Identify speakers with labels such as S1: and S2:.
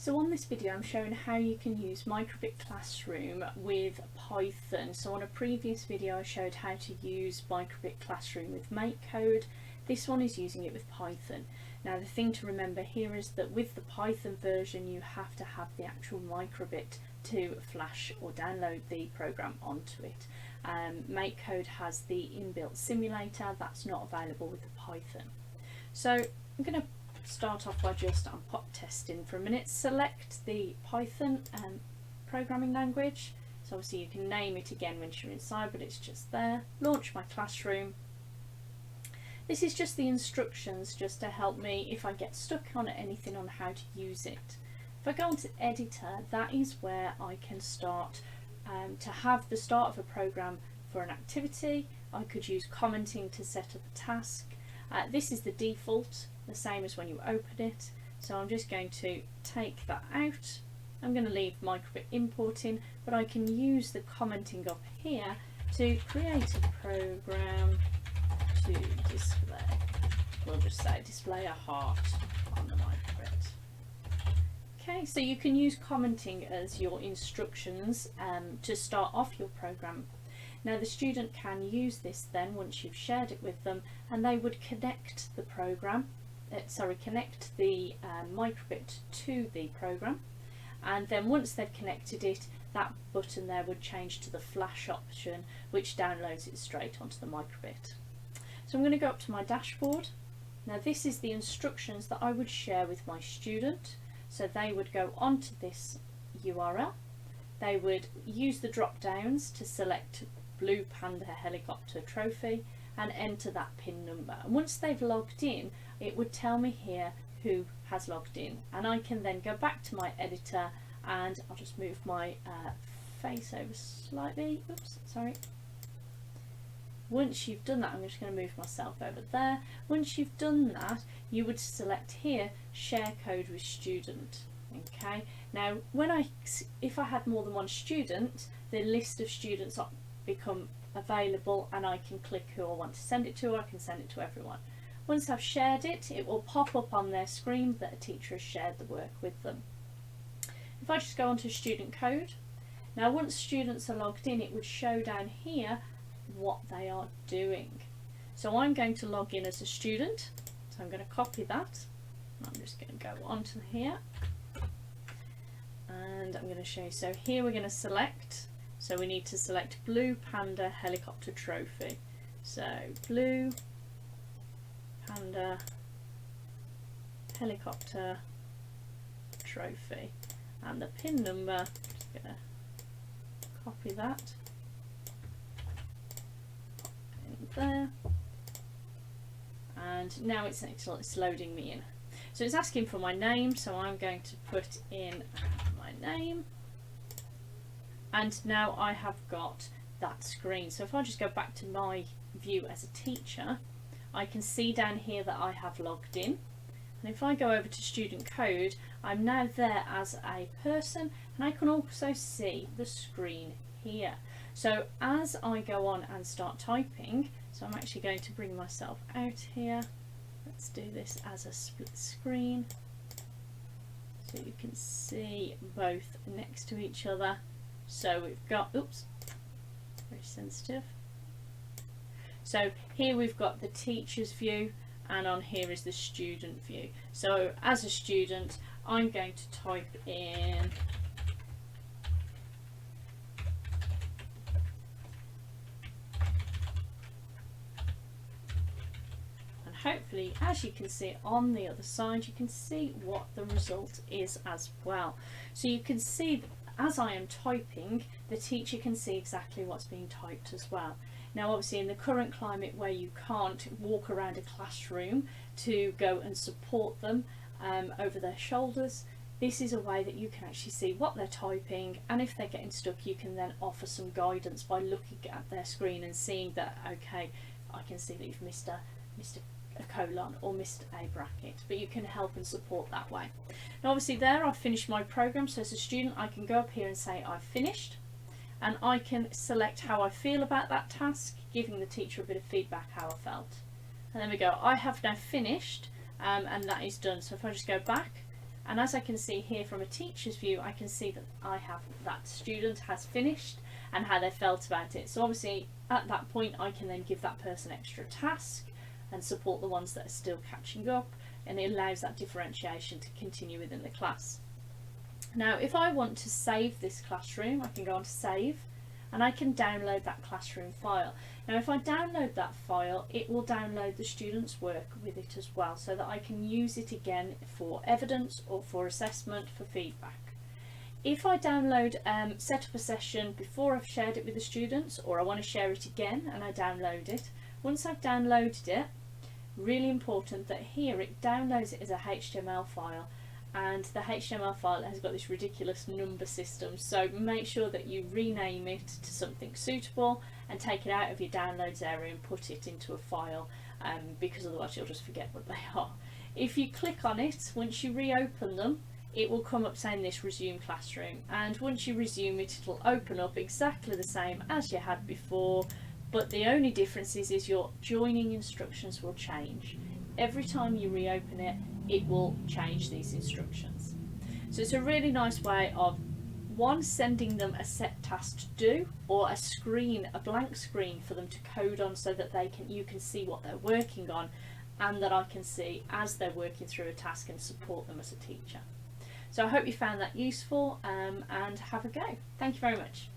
S1: So on this video I'm showing how you can use Microbit Classroom with Python. So on a previous video I showed how to use Microbit Classroom with MakeCode. This one is using it with Python. Now the thing to remember here is that with the Python version you have to have the actual Microbit to flash or download the program onto it. MakeCode has the inbuilt simulator, that's not available with the Python. So I'm going to start off by just pop testing for a minute. Select the Python programming language. So obviously you can name it again once you're inside, but it's just there. Launch my classroom. This is just the instructions just to help me if I get stuck on anything on how to use it. If I go onto editor, that is where I can start to have the start of a program for an activity. I could use commenting to set up a task. This is the default, the same as when you open it. So I'm just going to take that out. I'm going to leave Microbit importing, but I can use the commenting up here to create a program to display. We'll just say display a heart on the Microbit. Okay, so you can use commenting as your instructions to start off your program. Now the student can use this then once you've shared it with them, and they would connect the program, connect the Microbit to the program, and then once they've connected it, that button there would change to the flash option, which downloads it straight onto the Microbit. So I'm going to go up to my dashboard. Now this is the instructions that I would share with my student. So they would go onto this URL, they would use the drop downs to select Blue Panda Helicopter Trophy and enter that PIN number. And once they've logged in, it would tell me here who has logged in, and I can then go back to my editor, and I'll just move my face over slightly. Oops, sorry. Once you've done that, I'm just going to move myself over there. Once you've done that, you would select here share code with student. Okay, now if I had more than one student, the list of students become available and I can click who I want to send it to, or I can send it to everyone. Once I've shared it, it will pop up on their screen that a teacher has shared the work with them. If I just go onto student code, now once students are logged in, it would show down here what they are doing. So I'm going to log in as a student, so I'm going to copy that. I'm just going to go onto here and I'm going to show you. So here we're going to select, so we need to select Blue Panda Helicopter Trophy. So Blue Panda Helicopter Trophy, and the PIN number, I'm just going to copy that in there, and now it's loading me in. So it's asking for my name, so I'm going to put in my name, and now I have got that screen. So if I just go back to my view as a teacher, I can see down here that I have logged in, and if I go over to student code, I'm now there as a person, and I can also see the screen here. So as I go on and start typing, so I'm actually going to bring myself out here. Let's do this as a split screen so you can see both next to each other. So we've got, oops, very sensitive. So here we've got the teacher's view, and on here is the student view. So as a student, I'm going to type in hopefully, as you can see on the other side, you can see what the result is as well. So you can see that as I am typing, the teacher can see exactly what's being typed as well. Now obviously in the current climate where you can't walk around a classroom to go and support them over their shoulders, this is a way that you can actually see what they're typing, and if they're getting stuck you can then offer some guidance by looking at their screen and seeing that, okay, I can see that you've missed a colon or missed a bracket, but you can help and support that way. Now obviously there I've finished my program, so as a student I can go up here and say I've finished, and I can select how I feel about that task, giving the teacher a bit of feedback how I felt. And there we go, I have now finished, and that is done. So if I just go back, And as I can see here from a teacher's view, I can see that that student has finished and how they felt about it. So obviously at that point I can then give that person extra task and support the ones that are still catching up, and it allows that differentiation to continue within the class. Now if I want to save this classroom, I can go on to save, and I can download that classroom file. Now if I download that file, it will download the students' work with it as well, so that I can use it again for evidence or for assessment, for feedback. If I download, set up a session before I've shared it with the students, or I want to share it again and I download it, once I've downloaded it, really important that here it downloads it as a HTML file, and the HTML file has got this ridiculous number system, so make sure that you rename it to something suitable and take it out of your downloads area and put it into a file, because otherwise you'll just forget what they are. If you click on it, once you reopen them, it will come up saying this resume classroom, and once you resume it, it'll open up exactly the same as you had before, but the only difference is your joining instructions will change. Every time you reopen it, it will change these instructions. So it's a really nice way of, one, sending them a set task to do, or a screen, a blank screen for them to code on, so that you can see what they're working on, and that I can see as they're working through a task and support them as a teacher. So I hope you found that useful, and have a go. Thank you very much.